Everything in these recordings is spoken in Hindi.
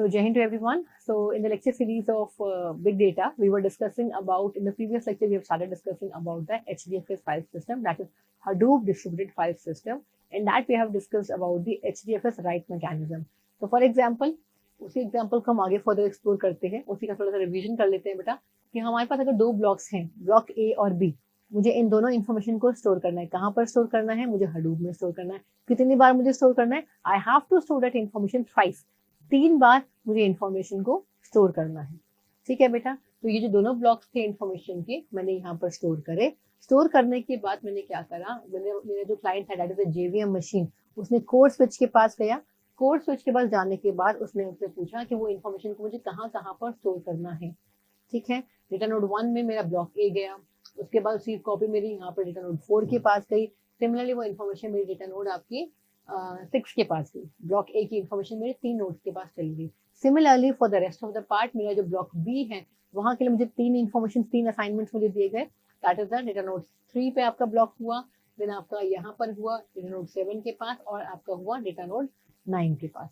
So, Jai Hind to everyone. So, in the lecture series of big data, we were discussing about, in the previous lecture, we have started discussing about the HDFS file system, that is Hadoop distributed file system. In that, we have discussed about the HDFS write mechanism. So, for example, उसी एग्जाम्पल को हम आगे फर्दर एक्सप्लोर करते हैं, उसी का थोड़ा सा रिवीजन कर लेते हैं बेटा कि हमारे पास अगर दो ब्लॉक्स हैं, ब्लॉक ए और बी, मुझे इन दोनों इन्फॉर्मेशन को स्टोर करना है. कहाँ पर स्टोर करना है? मुझे हडूप में स्टोर करना है. कितनी बार मुझे स्टोर करना है? I have to store that information thrice. 3 बार मुझे इन्फॉर्मेशन को स्टोर करना है. ठीक है बेटा. तो ये जो दोनों ब्लॉक्स थे इन्फॉर्मेशन के, मैंने यहाँ पर स्टोर करे. स्टोर करने के बाद मैंने क्या करा, मेरा जो क्लाइंट है दैट इज JVM मशीन, उसने कोर स्विच के पास गया. कोर स्विच के पास जाने के बाद उसने उससे पूछा कि वो इन्फॉर्मेशन को मुझे कहाँ कहाँ पर स्टोर करना है. ठीक है. डेटा नोड 1 में मेरा ब्लॉक ए गया, उसके बाद उसकी कॉपी मेरी यहाँ पर डेटा नोड 4 के पास गई. सिमिलरली वो इन्फॉर्मेशन मेरी डेटा नोड आपकी 6 के पास गई. ब्लॉक ए की इन्फॉर्मेशन मेरे 3 नोड्स के पास चली गई. Similarly for the rest of the part, मेरा जो ब्लॉक बी है वहां के लिए मुझे 3 इन्फॉर्मेशन, 3 असाइनमेंट्स मुझे दिए गए. That is the data node 3 पे आपका ब्लॉक हुआ, देन आपका यहाँ पर हुआ डेटा नोड 7 के पास, और आपका हुआ डेटा नोड 9 के पास.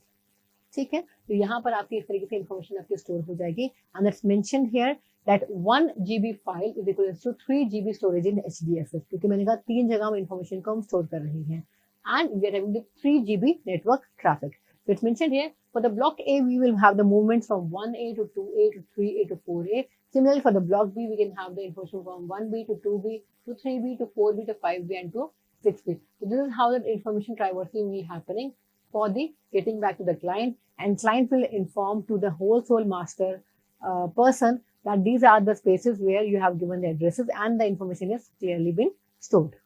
ठीक है. तो यहाँ पर आपकी इस तरीके से इन्फॉर्मेशन आपकी स्टोर हो जाएगी. And it's mentioned here that 1 GB file is equal to 3 GB storage in HDFS, क्योंकि मैंने कहा 3 जगह में इन्फॉर्मेशन को हम स्टोर कर रहे हैं. And we are having the 3 GB network traffic. So it's mentioned here for the block A we will have the movements from 1A to 2A to 3A to 4A. Similarly for the block B we can have the information from 1B to 2B to 3B to 4B to 5B and to 6B. So this is how the information traversing will happening for the getting back to the client, and client will inform to the whole sole master person that these are the spaces where you have given the addresses and the information is clearly been stored.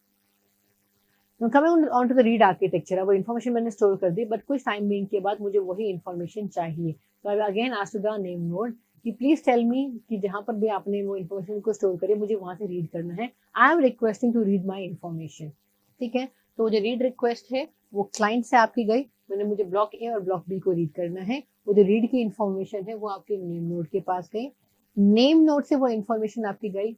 Now coming on to the read architecture, अब information मैंने store कर दी, but कुछ time being के बाद मुझे वही information चाहिए. So I will again ask to the name node कि please tell me कि जहाँ पर भी आपने वो information को store करे मुझे वहाँ से read करना है. I am requesting to read my information. ठीक है. तो जो read request है वो client से आपकी गई, मैंने मुझे block A और block B को read करना है. वो जो read की information है वो आपके name node के पास गई. नेम नोड से वो इन्फॉर्मेशन आपकी गई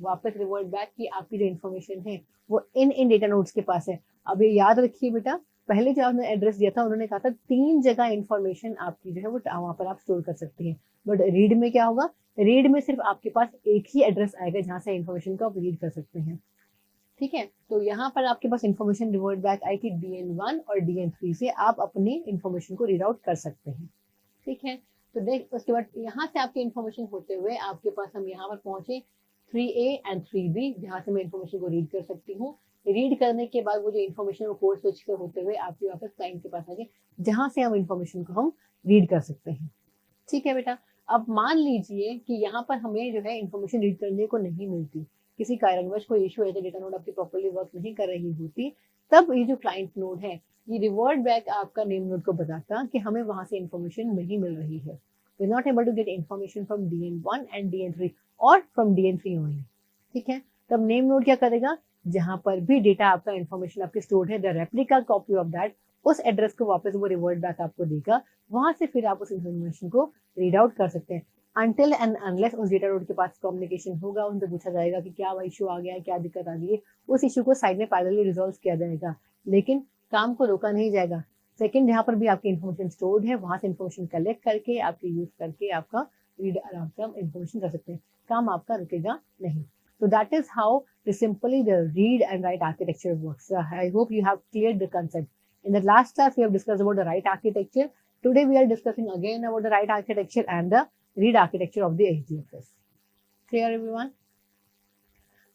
वापस रिवर्ट बैक की आपकी जो इन्फॉर्मेशन है वो इन डेटा नोड्स के पास है. अब ये याद रखिए बेटा, पहले जो आपने एड्रेस दिया था उन्होंने कहा था 3 जगह इन्फॉर्मेशन आपकी जो है वो वहां पर आप स्टोर कर सकती हैं. बट रीड में क्या होगा? रीड में सिर्फ आपके पास एक ही एड्रेस आएगा जहां से इन्फॉर्मेशन को आप रीड कर सकते हैं. ठीक है. तो यहाँ पर आपके पास इन्फॉर्मेशन रिवर्ट बैक आएगी DN1 और DN3 से आप अपनी इन्फॉर्मेशन को रीड आउट कर सकते हैं. ठीक है. तो देख उसके बाद यहाँ से आपकी इन्फॉर्मेशन होते हुए आपके पास हम यहाँ पर पहुंचे 3A एंड 3B, जहाँ से मैं इन्फॉर्मेशन को रीड कर सकती हूँ. रीड करने के बाद वो जो इन्फॉर्मेशन वो कोड स्विच कर होते हुए आपके वापस क्लाइंट के पास आ गए, जहाँ से हम इन्फॉर्मेशन को हम रीड कर सकते हैं. ठीक है बेटा. अब मान लीजिए कि यहाँ पर हमें जो है इन्फॉर्मेशन रीड करने को नहीं मिलती, किसी कारणवश कोई इशू है, तो डेटा नोड आपकी प्रॉपर्ली वर्क नहीं कर रही होती, तब ये जो क्लाइंट नोड है ये रिवर्ट बैक आपका नेम नोड को बताता कि हमें वहां से इन्फॉर्मेशन नहीं मिल रही है. We not able to get information from DN1 and DN3 और फ्रॉम DN3 ओनली. ठीक है. तब नेम नोड क्या करेगा? जहां पर भी डेटा आपका इन्फॉर्मेशन आपके स्टोर्ड है, the replica copy of that, उस एड्रेस को वापस वो रिवर्ट बैक आपको देगा. वहां से फिर आप उस इन्फॉर्मेशन को रीड आउट कर सकते हैं. अनटिल एंड अनलेस उस डेटा नोड के पास कम्युनिकेशन होगा, उनसे पूछा जाएगा कि क्या इशू आ गया है, क्या दिक्कत आ गई है, उस इशू को साइड में पैरेलली रिजॉल्व किया जाएगा. लेकिन काम को रोका नहीं जाएगा. सेकंड, जहां पर भी आपकी इन्फॉर्मेशन स्टोर्ड है वहां से इन्फॉर्मेशन कलेक्ट करके आपके यूज करके आपका रीड आराम से आप इन्फॉर्मेशन कर सकते हैं. काम आपका रुकेगा नहीं. So that is how simply the read and write architecture works. I hope you have cleared the concept. In the last class, we have discussed about the write architecture. Today, we are discussing again about the write architecture and the read architecture of the HDFS. Clear, everyone?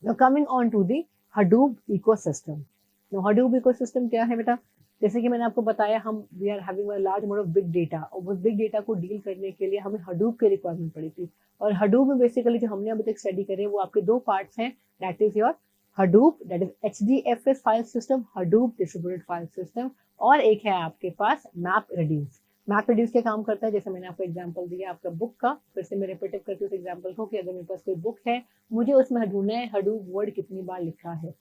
Now, coming on to the Hadoop ecosystem. Now, Hadoop ecosystem क्या है बेटा? जैसे कि मैंने आपको बताया, हम we are having a large amount of big data, और उस बिग डेटा को डील करने के लिए हमें हडूप की रिक्वायरमेंट पड़ी थी. और हडूप में बेसिकली जो हमने अभी तक स्टडी करे वो आपके 2 पार्ट्स हैं. That is your Hadoop, that is HDFS file system, Hadoop distributed file system, और एक है आपके पास मैप रिड्यूस. मैप रिड्यूस क्या काम करता है? जैसे मैंने आपको एग्जाम्पल दिया आपका बुक का, फिर से मैं रिपीट करती हूँ उस एग्जाम्पल को कि अगर मेरे पास कोई बुक है, मुझे उसमें ढूंढना है हडूप वर्ड कितनी बार लिखा है.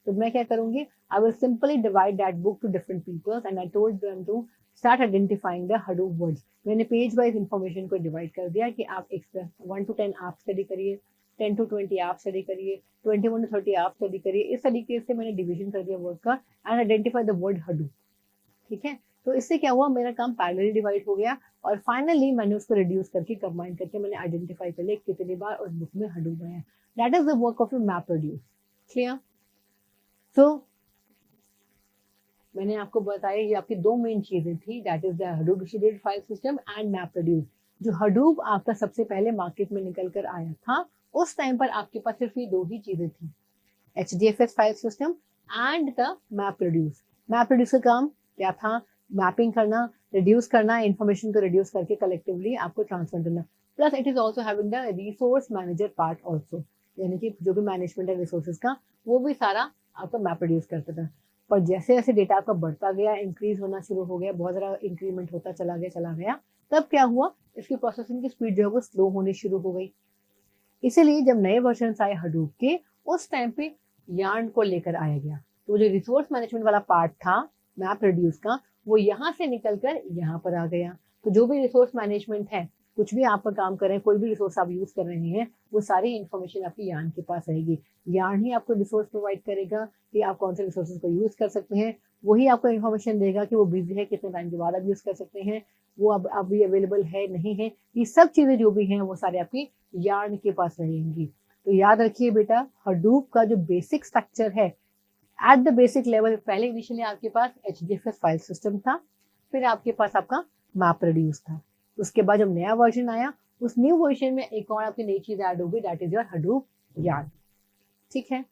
तो मैं क्या करूंगी? I will simply divide that book to different peoples and I told them to start identifying the Hadoop words. मैंने पेज वाइज इंफॉर्मेशन को डिवाइड कर दिया कि आप 1 to 10 आप स्टडी करिए, 10 to 20 आप स्टडी करिए, 21 to 30 आप स्टडी करिए. इस तरीके से मैंने डिवीजन कर दिया वर्ड का and identify the word Hadoop. ठीक है. तो इससे क्या हुआ, मेरा काम पैरेलली डिवाइड हो गया और फाइनली मैंने उसको रिड्यूस करके कंबाइन करके मैंने आइडेंटिफाई कर लिया कितनी बार उस बुक में हडूप आया। That is the work of A map reduce. Clear? तो मैंने आपको बताया ये आपकी दो मेन चीजें थी, that is the Hadoop distributed file system and map reduce. जो हडूप आपका सबसे पहले मार्केट में निकल कर आया था, उस टाइम पर आपके पास सिर्फ ये दो ही चीजें थी, HDFS file system and the map reduce. Map reduce का काम क्या था? मैपिंग करना, रिड्यूस करना, इंफॉर्मेशन को रिड्यूस करके कलेक्टिवली आपको ट्रांसफर करना। Plus it is also having the resource manager part also, यानी कि जो भी मैनेजमेंट है रिसोर्सेज का, वो भी सारा आपका मैप रिड्यूस करता था। पर जैसे जैसे डेटा आपका बढ़ता गया, इंक्रीज होना शुरू हो गया, बहुत सारा इंक्रीमेंट होता चला गया, तब क्या हुआ, इसकी प्रोसेसिंग की स्पीड जो है वो स्लो होनी शुरू हो गई। इसीलिए जब नए वर्जन आए हडूप के, उस टाइम पे यार्न को लेकर आया गया। तो जो रिसोर्स मैनेजमेंट वाला पार्ट था मैप रिड्यूस का, वो यहाँ से निकलकर यहाँ पर आ गया। तो जो भी रिसोर्स मैनेजमेंट है, कुछ भी आपका काम कर रहे हैं, कोई भी रिसोर्स आप यूज कर रहे हैं, वो सारी इंफॉर्मेशन आपकी यार्न के पास रहेगी। यार्न ही आपको रिसोर्स प्रोवाइड करेगा कि आप कौन से रिसोर्सेज को यूज कर सकते हैं, वही आपको इन्फॉर्मेशन देगा कि वो बिजी है, कितने टाइम के बाद आप यूज कर सकते हैं, वो अब अभी अवेलेबल है नहीं है। ये सब चीजें जो भी हैं वो सारे आपकी यार्न के पास रहेंगी। तो याद रखिए बेटा, हडूप का जो बेसिक स्ट्रक्चर है, एट द बेसिक लेवल, पहले इनिशियली आपके पास HDFS फाइल सिस्टम था, फिर आपके पास आपका मैप रिड्यूस था। उसके बाद जब नया वर्जन आया, उस न्यू वर्जन में एक और आपकी नई चीज ऐड हो गई, that is your Hadoop yarn. ठीक है?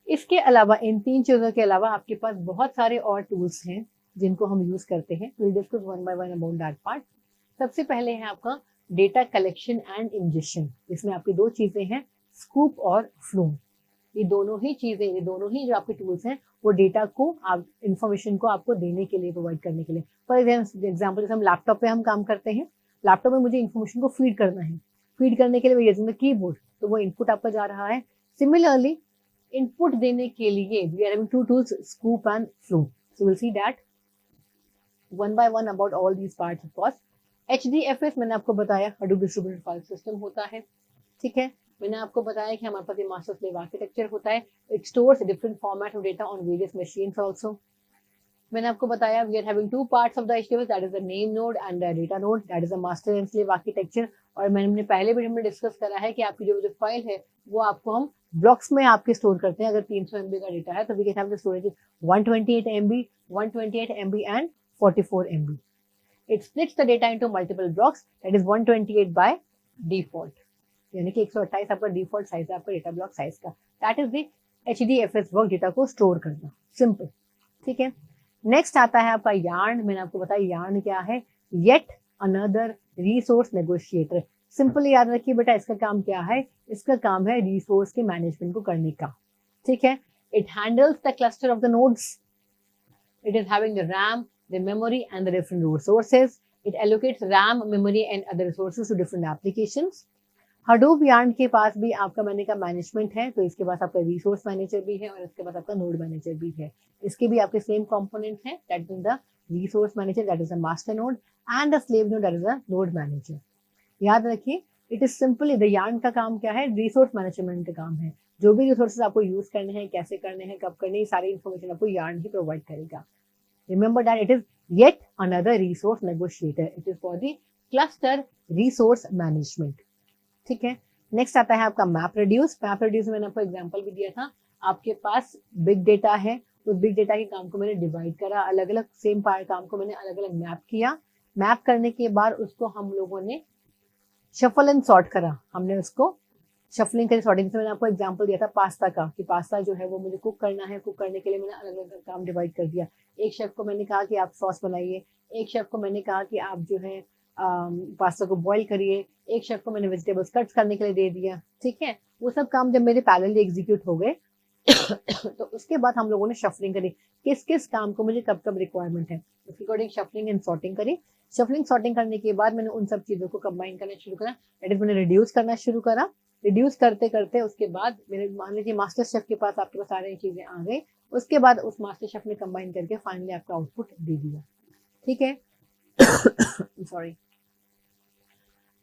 इसके अलावा, इन तीन चीजों के अलावा आपके पास बहुत सारे और टूल्स हैं जिनको हम यूज करते हैं। Will discuss one by one about that part. सबसे पहले है आपका डेटा कलेक्शन एंड इंजेक्शन। इसमें आपकी दो चीजें हैं, स्कूप और फ्लूम। ये दोनों ही चीजें, ये दोनों ही जो आपके टूल्स हैं, वो डेटा को, आप इंफॉर्मेशन को आपको देने के लिए, प्रोवाइड करने के लिए। फॉर एग्जाम्पल, जैसे हम लैपटॉप पे हम काम करते हैं, लैपटॉप में मुझे इन्फॉर्मेशन को फीड करना है, फीड करने के लिए यूजिंग द कीबोर्ड, तो वो इनपुट आपका जा रहा है। सिमिलरली इनपुट देने के लिए we are having two tools, Sqoop and Flume. So will see that one by one about all these parts. Of course HDFS मैंने आपको बताया, हडूप डिस्ट्रीब्यूटेड फाइल सिस्टम होता है। ठीक है? मैंने आपको बताया कि हमारे पास ये मास्टर स्लेव आर्किटेक्चर होता है। It stores different format of data on various machines also. मैंने आपको बताया we are having two parts of the HDFS, that is the name node and the data node, that is the master and slave architecture. और मैंने पहले वीडियो में डिस्कस करा है कि आपकी जो फाइल है वो आपको हम ब्लॉक्स में आपके स्टोर करते हैं। अगर 300 MB का डेटा है तो we can have the storage 128 MB, 128 MB and 44 MB. It splits the data into multiple blocks, that is 128 by default, यानी कि 128 आपका डिफॉल्ट साइज है आपका डेटा ब्लॉक साइज का। That is the HDFS work, data को स्टोर करना, सिंपल। ठीक है? नेक्स्ट आता है आपका यार्न। मैंने आपको बताया यार्न क्या है, yet another resource negotiator. Simple याद रखिए बेटा, इसका काम क्या है, इसका काम है रिसोर्स के मैनेजमेंट को करने का। ठीक है? It handles the cluster of the nodes, it is having the RAM, the memory and the different resources. It allocates RAM, memory and other resources to different applications. Hadoop Yarn के पास भी आपका मैंने का मैनेजमेंट है, तो इसके पास आपका रिसोर्स मैनेजर भी है और इसके पास आपका नोड मैनेजर भी है। इसके भी आपके सेम कंपोनेंट्स हैं, that is the resource manager, that is the master node, and the slave node, that is the node manager. याद रखिए, it is simply the yarn का काम क्या है, रिसोर्स मैनेजमेंट का काम है। जो भी रिसोर्सेज आपको यूज करने हैं, कैसे करने हैं, कब करने हैं, सारी इन्फॉर्मेशन आपको यार्न ही प्रोवाइड करेगा। Remember that it is yet another resource negotiator. It is for the cluster resource management. ठीक है? नेक्स्ट आता है आपका मैप रिड्यूस। मैप रिड्यूस में मैंने आपको एग्जांपल भी दिया था। आपके पास बिग डेटा है, उस बिग डेटा के काम को मैंने डिवाइड करा, अलग अलग सेम काम को मैंने अलग अलग मैप किया। मैप करने के बाद उसको हम लोगों ने शफल एंड सॉर्ट करा। हमने उसको शफलिंग करी, सॉर्टिंग से मैंने आपको एग्जांपल दिया था पास्ता का, कि पास्ता जो है वो मुझे कुक करना है, कुक करने के लिए मैंने अलग अलग काम डिवाइड कर दिया। एक शेफ को मैंने कहा कि आप सॉस बनाइए, एक शेफ को मैंने कहा कि आप जो है पास्ता को बॉईल करिए, एक शेफ को मैंने वेजिटेबल्स कट करने के लिए दे दिया। ठीक है? वो सब काम जब मेरे पैरेलली एग्जीक्यूट हो गए तो उसके बाद हम लोगों ने शफलिंग करी, किस किस काम को मुझे कब कब रिक्वायरमेंट है, उसके अकॉर्डिंग शफलिंग एंड सॉर्टिंग करी। शफलिंग सॉर्टिंग करने के बाद मैंने उन सब चीजों को कंबाइन करना शुरू करा, दैट इज मैंने रिड्यूस करना शुरू करा। रिड्यूस करते करते उसके बाद मेरे, मान लीजिए मास्टर शेफ के पास आपके पास सारी चीजें आ गई, उसके बाद उस मास्टर शेफ ने कंबाइन करके फाइनली आपका आउटपुट दे दिया। ठीक है? सॉरी।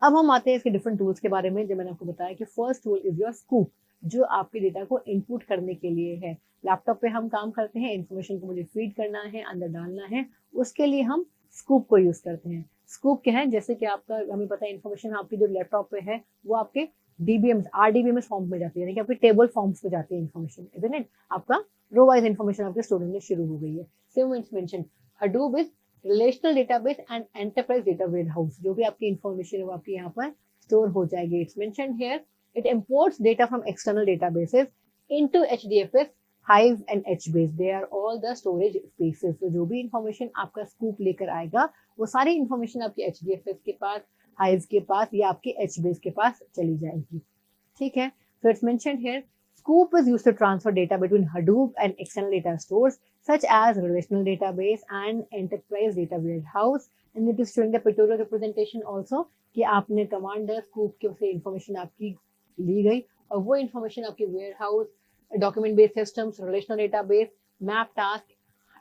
अब हम आते हैं इसके डिफरेंट टूल्स के बारे में। जो मैंने आपको बताया कि first tool is your scoop. जो आपके डेटा को इनपुट करने के लिए है। लैपटॉप पे हम काम करते हैं, इन्फॉर्मेशन को मुझे फीड करना है, अंदर डालना है, उसके लिए हम स्कूप को यूज करते हैं। स्कूप क्या है, जैसे कि आपका हमें पता है इन्फॉर्मेशन आपकी जो लैपटॉप पे है वो आपके डीबीएमएस RDBMS फॉर्म में जाती है, यानी कि आपकी टेबल फॉर्म्स पे जाती है इन्फॉर्मेशन, इजंट इट? आपका रो वाइज इन्फॉर्मेशन आपके स्टूडेंट में शुरू हो गई है। Same mention Hadoop is relational database and enterprise data warehouse. जो भी आपकी इन्फॉर्मेशन है वो आपकी यहाँ पर स्टोर हो जाएगी। It's mentioned here it imports data from external databases into HDFS, Hive and HBase. They are all the storage spaces. So जो भी इंफॉर्मेशन आपका स्कूप लेकर आएगा वो सारी इंफॉर्मेशन आपकी HDFS के पास, Hive के पास या आपके HBase के पास चली जाएगी। ठीक है, so it's mentioned here Scoop is used to transfer data between Hadoop and external data stores such as relational database and enterprise data warehouse, and it is showing the pictorial representation also कि आपने कमांड स्कूप के से इंफॉर्मेशन आपकी ली गई और वो इंफॉर्मेशन आपके warehouse, document based systems, relational database, map task,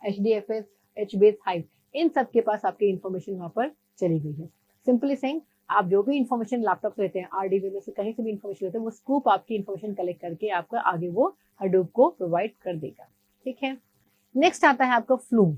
HDFS, HBase, Hive, इन सब के पास आपकी इंफॉर्मेशन वहां पर चली गई है। सिंपली सेइंग, आप जो भी इंफॉर्मेशन लैपटॉप लेते हैं, RDB में से कहीं से भी इंफॉर्मेशन लेते हैं, वो स्कूप आपकी इंफॉर्मेशन कलेक्ट करके आपका आगे वो हडूप को प्रोवाइड कर देगा। ठीक है, नेक्स्ट आता है आपका फ्लूम।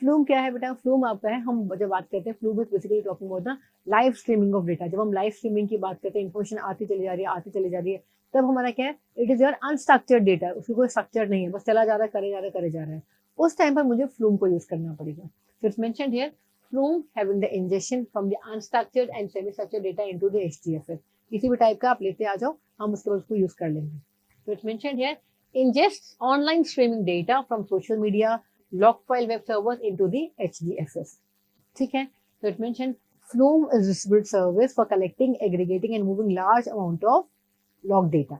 फ्लूम क्या है बेटा? फ्लूम आपका है, हम जब बात करते हैं flume is basically talking about the live streaming of data. जब हम लाइव स्ट्रीमिंग की बात करते हैं, इंफॉर्मेशन आती चली जा रही है, आती चली जा रही है, तब हमारा क्या है, it is your unstructured data, उसकी कोई स्ट्रक्चर नहीं है, बस चला जा रहा है, करे जा रहा है, करे जा रहा है, उस टाइम पर मुझे फ्लूम को यूज करना पड़ेगा। So it's mentioned here, Flume having the ingestion from the unstructured and semi-structured data into the HDFS. किसी भी टाइप का आप लेते आ जाओ, हम उसके बाद उसको यूज कर लेंगे। So it's mentioned here, ingests online streaming data from social media, log file web servers into the HDFS. ठीक है, so it mentioned Flume is distributed service for collecting, aggregating and moving large amount of log data.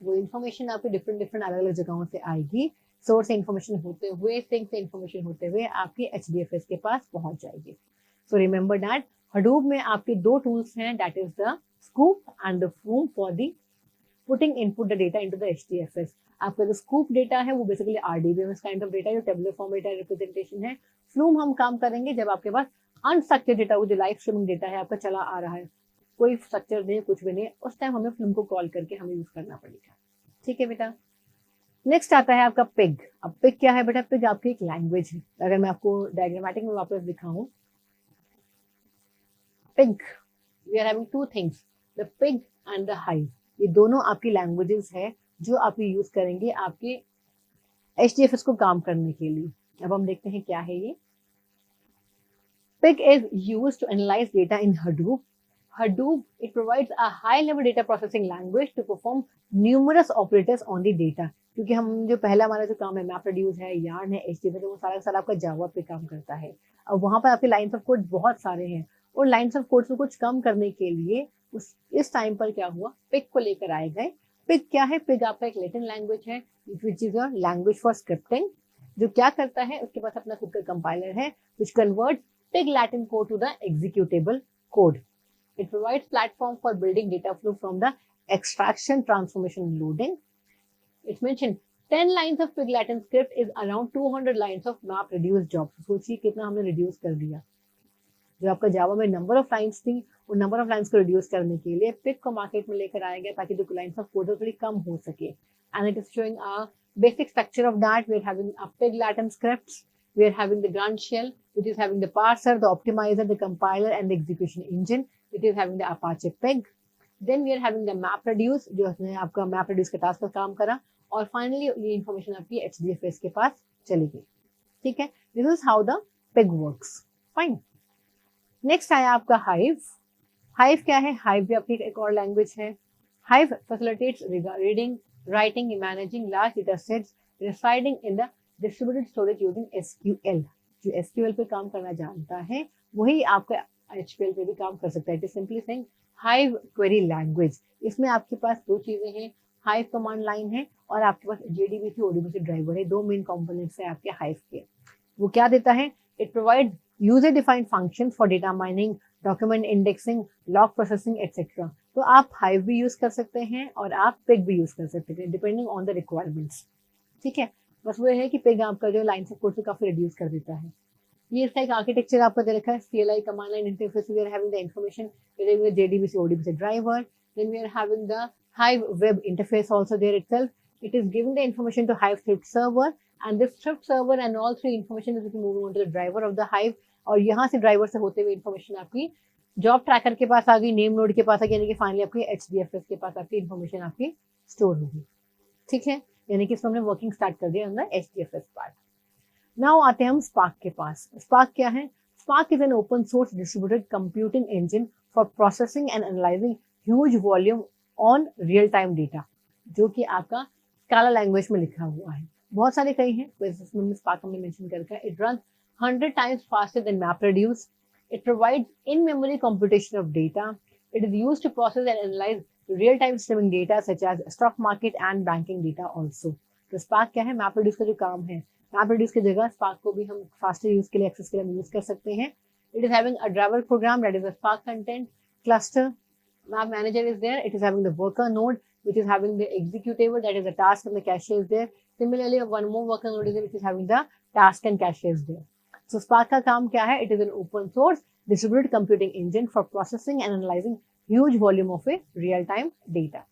वो इंफॉर्मेशन आपके डिफरेंट अलग अलग जगहों से आएगी, सोर्स से इंफॉर्मेशन होते हुए, सिंक से इंफॉर्मेशन होते हुए आपकी HDFS के पास पहुंच जाएगी। सो रिमेंबर दैट हडूप में आपके दो टूल्स हैं, that is the scoop and the flume for the putting input the data into the HDFS। आपका जो स्कूप डेटा है वो basically RDBMS kind of data, जो टेबुलर फॉर्म डेटा रिप्रेजेंटेशन है। फ्लूम हम काम करेंगे जब आपके पास अनस्ट्रक्चर्ड डेटा, वो जो लाइव स्ट्रीमिंग डेटा है आपका चला आ रहा है, कोई स्ट्रक्चर नहीं, कुछ भी नहीं, उस टाइम हमें फ्लूम को कॉल करके हमें यूज करना पड़ेगा। ठीक है बेटा, नेक्स्ट आता है आपका पिग। अब पिग क्या है बेटा? पिग आपकी एक लैंग्वेज है। अगर मैं आपको डायग्रामेटिक में वापस दिखाऊं, Pig, we are having two things, the Pig and the Hive. ये दोनों आपकी लैंग्वेजेस है जो आप यूज करेंगे आपके HDFS को काम करने के लिए। अब हम देखते हैं क्या है ये। Pig is used to analyze data in Hadoop. Hadoop, it provides a high-level data processing language to perform numerous operators on the data. क्योंकि हम जो पहला हमारा जो काम है, मैप रेड्यूस है, यार्न है, HDFS है, वो सारा सारा आपका जावा पे काम करता है। अब वहां पर आपके लाइन्स ऑफ कोड बहुत सारे हैं और लाइन्स ऑफ कोड को कुछ कम करने के लिए इस टाइम पर क्या हुआ, पिग को लेकर आए गए। पिग क्या है? पिग आपका एक लैटिन लैंग्वेज है, which is your language for scripting. जो क्या करता है, उसके पास अपना खुद का कंपाइलर है which convert Pig Latin code to the executable code. It provides platform for building data flow from the extraction, transformation, and loading. It's mentioned 10 lines of Pig Latin script is around 200 lines of map reduce jobs. सोचिए कितना हमने reduce कर दिया। जो आपका जावा में नंबर ऑफ लाइन्स थी, उन नंबर ऑफ लाइन्स को रिड्यूस करने के लिए पिग को मार्केट में लेकर आया गया ताकि जो लाइन्स ऑफ कोड थोड़ी कम हो सके। And it is showing a basic structure of that. We are having a Pig Latin scripts, we are having the grunt shell, which is having the parser, the optimizer, the compiler, and the execution engine, which is having the Apache Pig. Then we are having the MapReduce, जो उसने आपका MapReduce के टास्क पर काम करा, और फाइनली ये इंफॉर्मेशन आपकी HDFS के पास चली गई। ठीक है, this is how the pig works. Fine, next आया आपका हाइव। हाइव क्या है? हाइव भी आपकी एक और लैंग्वेज है। Hive facilitates reading, writing, managing large data sets residing in the distributed storage using SQL। जो SQL पे काम करना जानता है वही आपका HPL पे भी काम कर सकता है। It is simply saying hive query language. इसमें आपके पास दो चीजें हैं, हाइव कमांड लाइन है और आपके पास JDBC ODBC ड्राइवर है। दो मेन कंपोनेंट्स है आपके हाइव के। वो क्या देता है? It provide user defined functions for data mining, document indexing, log processing etcetera. तो आप हाइव भी यूज कर सकते हैं और आप पिग भी यूज कर सकते हैं डिपेंडिंग ऑन द रिक्वायरमेंट्स। ठीक है, बस वो है कि पिग आपका जो लाइन्स ऑफ कोड से काफी रिड्यूस कर देता है। ये इसका एक आर्किटेक्चर आपको दे रखा है, CLI command line interface, we are having the information JDBC ODBC driver, Then we are having the Hive web interface also there itself. It is giving the information to Hive Thrift server, and this Thrift server and all three information is moving on to the driver of the Hive. और यहाँ से ड्राइवर से होते हुए इन्फॉर्मेशन आपकी जॉब ट्रैकर के पास आ गई, नेम नोड के पास आ गई, यानी कि फाइनली आपकी HDFS के पास आपकी इन्फॉर्मेशन आपकी स्टोर होगी। ठीक है, यानी कि इसमें हमने वर्किंग स्टार्ट कर दिया अंदर HDFS पार्ट। नाउ आते हैं हम स्पार्क के पास। स्पार्क क्या है? Spark is an open source distributed computing engine for processing and analysing huge volume on real time data, जो कि आपका स्काला लैंग्वेज में लिखा हुआ है। बहुत सारे कई हैं, तो इसमें स्पार्क हमने मेंशन करके। It run 100 times faster than MapReduce. It provides in-memory computation of data. It is used to process and analyze real-time streaming data such as stock market and banking data also. तो Spark क्या है? MapReduce का जो काम है, MapReduce की जगह Spark को भी हम faster use के लिए, access के लिए हम use कर सकते हैं। It is having a driver program that is a Spark content cluster. Map manager is there. It is having the worker node, which is having the executable, that is the task and the cache is there. Similarly, one more worker node is there, which is having the task and cache is there. So Spark का काम क्या है? It is an open source distributed computing engine for processing and analyzing huge volume of a real time data.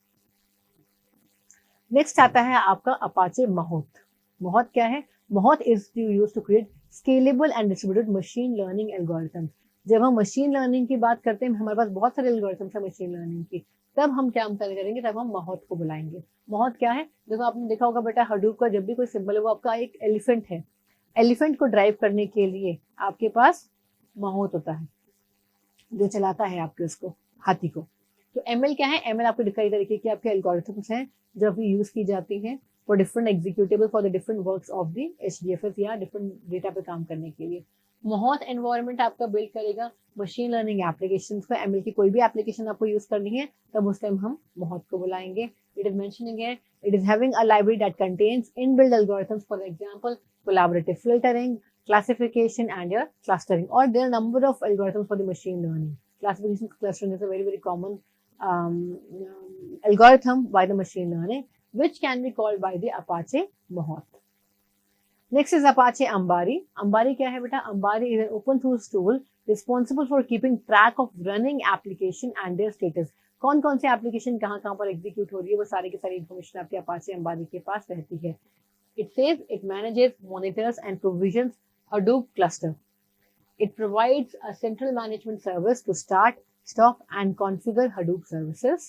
Next आता है आपका Apache Mahout. Mahout क्या है? Mahout is used to create scalable and distributed machine learning algorithms. जब हम मशीन लर्निंग की बात करते हैं, हमारे पास बहुत सारे एल्गोरिथम्स है मशीन लर्निंग की, तब हम क्या करेंगे? तब हम Mahout को बुलाएंगे। Mahout क्या है? देखो आपने देखा होगा बेटा, Hadoop का जब भी कोई सिंबल है वो आपका एक एलिफेंट है। एलिफेंट को ड्राइव करने के लिए आपके पास Mahout होता है, जो चलाता है आपके उसको, हाथी को। तो ML क्या है? ML आपको कई तरीके की आपके एल्गोरिथम्स हैं जो अभी यूज की जाती हैं for different executable for the different works of the HDFS या डिफरेंट डेटा पे काम करने के लिए। Mahout एनवायरनमेंट आपका बिल्ड करेगा मशीन लर्निंग एप्लीकेशंस को। ML की कोई भी एप्लीकेशन आपको यूज करनी है तब उस टाइम हम Mahout को बुलाएंगे। It is mentioning here, it is having a library that contains inbuilt algorithms, for example, collaborative filtering, classification, and your clustering. Or there are a number of algorithms for the machine learning. Classification clustering is a very, very common algorithm by the machine learning, which can be called by the Apache Mahout. Next is Apache Ambari. Ambari क्या है बेटा? Ambari is an open source tool responsible for keeping track of running application and their status. कौन कौन से एप्लीकेशन कहाँ पर एग्जीक्यूट हो रही है, वो सारी की सारी इन्फॉर्मेशन आपके Apache Ambari के पास रहती है। It says it manages, monitors and provisions Hadoop cluster. It provides a central management service to start, stop and configure Hadoop services.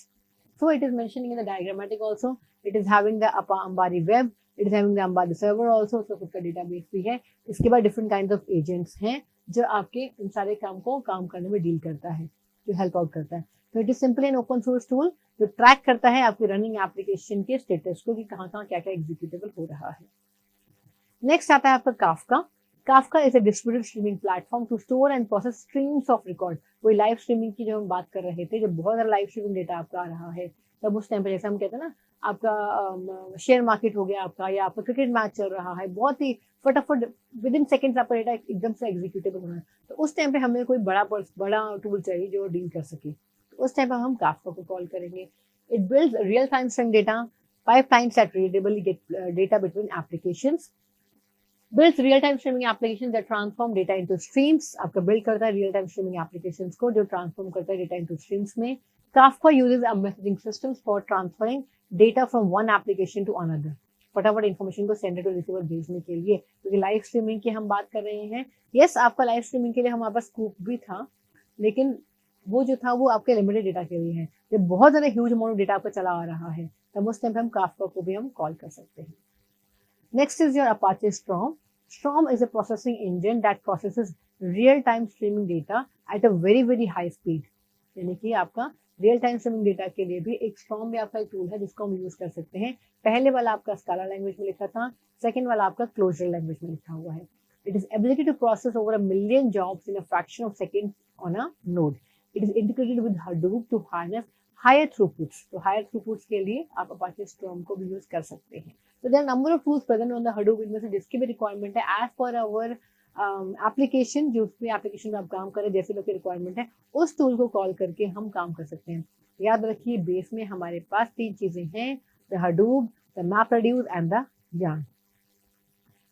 So it is mentioning in the diagrammatic also. It is having the Ambari web. It is having the Ambari server also. So खुद का database भी है। इसके बाद different kinds of agents हैं जो आपके इन सारे काम को काम करने में डील करता है, जो हेल्प आउट करता है। तो it is simply an open source tool जो ट्रैक करता है आपकी रनिंग एप्लीकेशन के स्टेटस को कि कहाँ क्या क्या एग्जीक्यूटेबल हो रहा है। नेक्स्ट आता है आपका Kafka. Kafka is a distributed streaming platform to store and process streams of record. वही लाइव स्ट्रीमिंग की जो हम बात कर रहे थे, जब बहुत सारा लाइव स्ट्रीमिंग डेटा आपका आ रहा है, तब उस टाइम पे जैसे हम कहते हैं ना, आपका शेयर मार्केट हो गया आपका, या आपका क्रिकेट मैच चल रहा है, बहुत ही फटाफट विद इन सेकेंड्स आपका डेटा एकदम से एग्जीक्यूटेबल होना है, तो उस टाइम पे हमें कोई बड़ा टूल चाहिए जो डील कर सके। तो उस टाइम पर हम काफका को कॉल करेंगे। It builds real time string data, pipelines that readably get data between applications, builds real time streaming applications that transform data into streams। आपका build करता है real time streaming applications को जो transform करता है data into streams में। Kafka uses a messaging systems for transferring data from one application to another। फटाफट इन्फॉर्मेशन को सेंडर टू रिसीवर भेजने के लिए, क्योंकि लाइव स्ट्रीमिंग की हम बात कर रहे हैं। यस, आपका लाइव स्ट्रीमिंग के लिए हमारे पास स्कूप भी था, लेकिन वो जो था वो आपके लिमिटेड डेटा के लिए है। जब बहुत ज्यादा ह्यूज अमाउंट डेटा आपका चला आ रहा है, तब उस टाइम पे हम काफका को भी हम कॉल कर सकते हैं। Next is your Apache storm. Storm is a processing engine that processes real time streaming data at a very very high speed. यानी कि आपका रियल टाइम स्ट्रीमिंग डेटा के लिए भी एक स्टॉर्म भी आपका एक टूल है जिसको हम यूज कर सकते हैं। पहले वाला आपका स्काला लैंग्वेज में लिखा था, सेकेंड वाला आपका क्लोजर लैंग्वेज में लिखा हुआ है। It is ability to process over 1 million jobs in a fraction of second on a node. It is integrated with Hadoop to harness higher throughputs। तो higher throughputs के लिए आप Apache Storm को भी यूज कर सकते हैं। तो there are number of tools present on the Hadoop, इनमें से जिसकी भी रिक्वायरमेंट है as per our एप्लीकेशन, जो भी एप्लीकेशन में आप काम करें, जैसे लोग की रिक्वायरमेंट है, उस टूल को कॉल करके हम काम कर सकते हैं। याद रखिए, बेस में हमारे पास 3 चीजें हैं, the Hadoop, the MapReduce and the Yarn।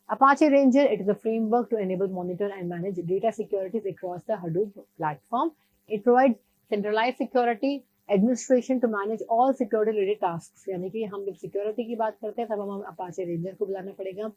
Apache Ranger, it is a framework to enable, monitor and manage data securities across the Hadoop platform। It provides centralized security, administration to manage all security related task, यानी कि हम जब सिक्योरिटी की बात करते हैं तब हम अपाचे रेंजर को बुलाना पड़ेगा.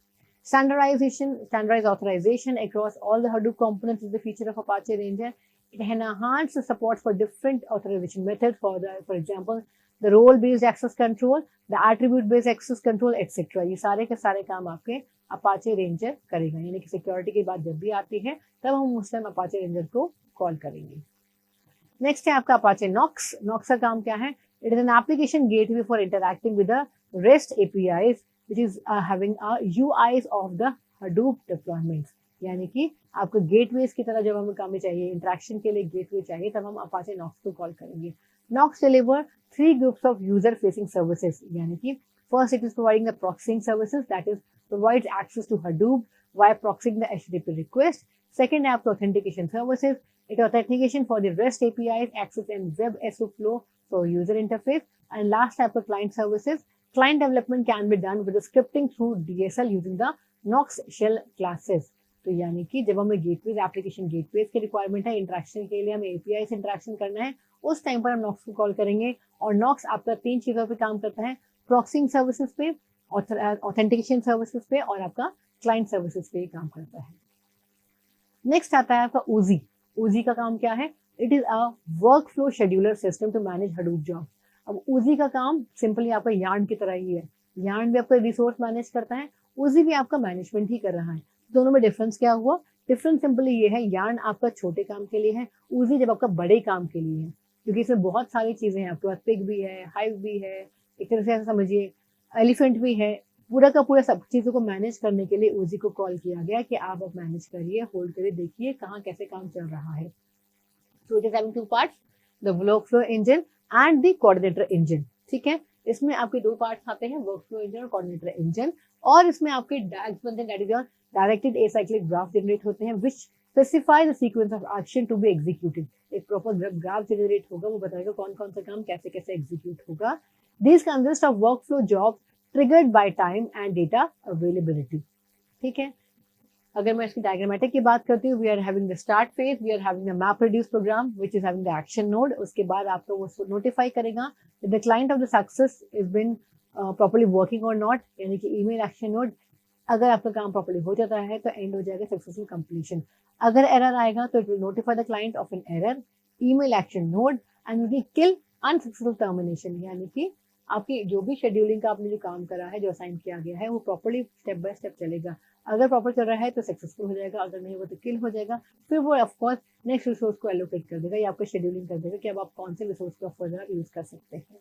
Standardized authorization across all the Hadoop components is the feature of Apache Ranger. It enhances the support for different authorization methods, for example, the role-based access control, the attribute-based access control, etc. ये सारे के सारे काम आपके Apache Ranger करेगा. यानी कि सिक्योरिटी की बात जब भी आती है तब हम उस टाइम Apache Ranger को कॉल करेंगे. नेक्स्ट है आपका Apache Nox. Nox का काम क्या है? It is an application gateway for interacting with the REST APIs, which is having a UIs of the Hadoop deployments. यानी कि आपको गेटवेज की तरह जब हमें काम चाहिए, इंटरेक्शन के लिए गेटवे चाहिए, तब हम Apache Nox को कॉल करेंगे. Nox deliver 3 groups of user facing services. यानी कि first it is providing the proxying services, that is provides access to Hadoop via proxying the HTTP request. Second है आपका authentication services. It authentication for the REST APIs, access and web SO flow for user interface. And last type of client services. Client development can be done with the scripting through DSL using the Nox shell classes. तो यानी कि जब हमें गेटवेज, एप्लीकेशन गेटवेज की रिक्वायरमेंट है, इंटरेक्शन के लिए हमें एपीआई से इंटरेक्शन करना है, उस टाइम पर हम नॉक्स को कॉल करेंगे. और नॉक्स आपका 3 चीजों पे काम करता है, प्रॉक्सिंग सर्विसेज पे, ऑथेंटिकेशन सर्विसेज पे और आपका क्लाइंट सर्विसेज पे काम करता है. नेक्स्ट आता है आपका Oozie. Oozie का काम क्या है? It is a work flow scheduler system to manage Hadoop job. अब Oozie का काम सिंपली आपका यार्न की तरह ही है. यार्न भी आपका रिसोर्स मैनेज करता है, Oozie भी आपका मैनेजमेंट ही कर रहा है. दोनों में डिफरेंस क्या हुआ? डिफरेंस सिंपली ये है, यार्न आपका छोटे काम के लिए है, Oozie जब आपका बड़े काम के लिए है, क्योंकि इसमें बहुत सारी चीजें हैं. आपके पास पिग भी है, हाइव भी है, एक तरह से ऐसा समझिए एलिफेंट भी है. पूरा का पूरा सब चीजों को मैनेज करने के लिए Oozie को कॉल किया गया कि आप अब मैनेज करिए, होल्ड करिए, देखिए कहाँ कैसे काम चल रहा है. So it is having 2 parts, the workflow engine and the coordinator engine. ठीक है, इसमें आपके 2 पार्ट्स आते हैं, वर्कफ्लो इंजन और कोऑर्डिनेटर इंजन. और इसमें आपके डैग्स बनते हैं, that is your directed acyclic graph generate होते हैं, which specify the sequence of action to be executed. एक प्रॉपर ग्राफ जनरेट होगा, वो बताएगा कौन कौन सा काम कैसे कैसे एग्जीक्यूट होगा. This consist of workflow job triggered by time and data availability. ठीक है, अगर मैं इसकी डायग्रामेटिक की बात करती हूँ, we are having the start phase, we are having the map reduce program which is having the action node. उसके बाद आपको वो नोटिफाई करेगा the client of the success is been properly working और नॉट, यानी कि ईमेल एक्शन नोड. अगर आपका काम प्रॉपर्ली हो जाता है तो एंड हो जाएगा सक्सेसफुल कंप्लीशन. अगर एरर आएगा तो it will notify the client of an error, email action node and will kill unsuccessful termination. यानी कि आपकी जो भी शेड्यूलिंग का आपने जो काम करा है, जो असाइन किया गया है, वो प्रॉपर्ली स्टेप बाय स्टेप चलेगा. अगर प्रॉपर चल रहा है तो सक्सेसफुल हो जाएगा, अगर नहीं वो तो किल हो जाएगा. फिर वो ऑफकोर्स नेक्स्ट रिसोर्स को एलोकेट कर देगा या आपको शेड्यूलिंग कर देगा कि अब आप कौन से रिसोर्स को फर्दर यूज कर सकते हैं.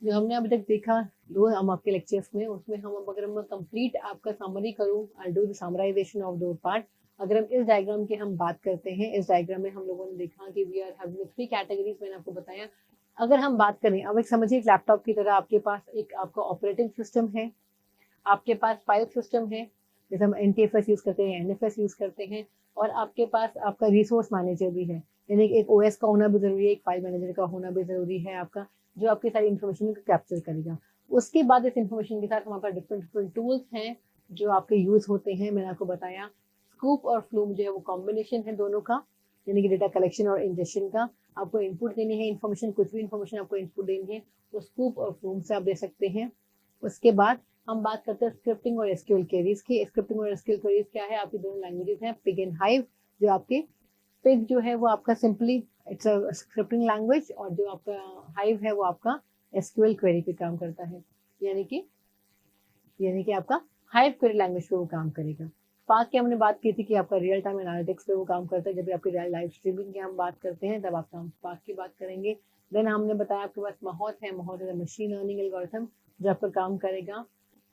जो हमने अभी तक देखा दो हम आपके लेक्चर्स में, उसमें हम अगर मैं कंप्लीट आपका समरी करूँ, I do the summarization of दो पार्ट. अगर हम इस डायग्राम की हम बात करते हैं, इस डायग्राम में हम लोगों ने देखा कि वी आर हैविंग 3 कैटेगरीज, मैंने आपको बताया. अगर हम बात करें, अब एक समझिए लैपटॉप की तरह आपके पास एक आपका ऑपरेटिंग सिस्टम है, आपके पास फाइल सिस्टम है, जैसे हम NTFS यूज करते हैं, NFS यूज करते हैं, और आपके पास आपका रिसोर्स मैनेजर भी है. यानी एक OS का होना भी जरूरी है, एक फाइल मैनेजर का होना भी जरूरी है आपका, जो आपकी सारी इन्फॉर्मेशन को कैप्चर करेगा. उसके बाद इस इन्फॉर्मेशन के साथ हमारे पास डिफरेंट डिफरेंट टूल्स हैं जो आपके यूज होते हैं. मैंने आपको बताया स्कूप और फ्लूम जो है वो कॉम्बिनेशन है दोनों का, यानी कि डेटा कलेक्शन और इंजेक्शन का. आपको इनपुट देनी है इन्फॉर्मेशन, कुछ भी इन्फॉर्मेशन आपको इनपुट देनी है तो स्कूप और फ्लूम से आप दे सकते हैं. उसके बाद हम बात करते हैं स्क्रिप्टिंग और एसक्यूएल क्वेरीज की. स्क्रिप्टिंग और एसक्यूएल क्वेरीज क्या है? आपकी दोनों लैंग्वेजेस हैं, पिग एंड हाइव. जो आपके पिग जो है वो आपका simply it's a scripting language, और जो आपका हाइव है वो आपका एसक्यूएल क्वेरी पे काम करता है, यानी कि आपका हाइव क्वेरी लैंग्वेज पे वो काम करेगा. स्पार्क की हमने बात की थी कि आपका रियल टाइम एनालिटिक्स पे वो काम करता है. जब भी आपकी लाइव स्ट्रीमिंग की हम बात करते हैं तब आप स्पार्क की बात करेंगे. देन हमने बताया आपके पास महोत है, महोत है मशीन लर्निंग एल्गोरिथम जो आपका काम करेगा.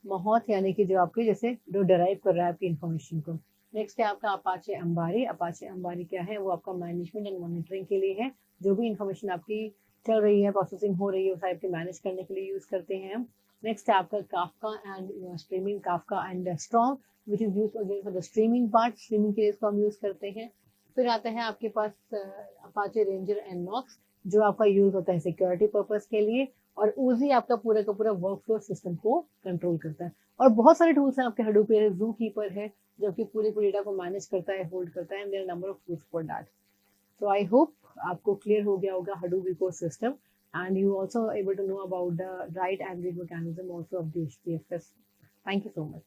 महोत यानी कि जो आपके जैसे जो डराइव कर रहा है आपकी इन्फॉर्मेशन को. नेक्स्ट है आपका अपाचे अंबारी. अपाचे अंबारी क्या है? वो आपका मैनेजमेंट एंड मॉनिटरिंग के लिए है. जो भी इन्फॉर्मेशन आपकी चल रही है, प्रोसेसिंग हो रही है, उस टाइप की मैनेज करने के लिए यूज करते हैं हम. नेक्स्ट है आपका Kafka and streaming, Kafka and strong which is use for the streaming part. Streaming के लिए इसको हम यूज करते हैं. फिर आता है आपके पास अपाचे रेंजर एंड नॉक्स जो आपका यूज होता है सिक्योरिटी पर्पस के लिए. और Oozie आपका पूरा का पूरा वर्कफ्लो सिस्टम को कंट्रोल करता है. और बहुत सारे टूल्स हैं आपके हडूप पे. ज़ू कीपर है जो कि पूरे डेटा को मैनेज करता है, होल्ड करता है, and there number of tools for that. तो आई होप आपको क्लियर हो गया होगा Hadoop ecosystem. and you also able to know about the write and read mechanism also of the HDFS. Thank you so much.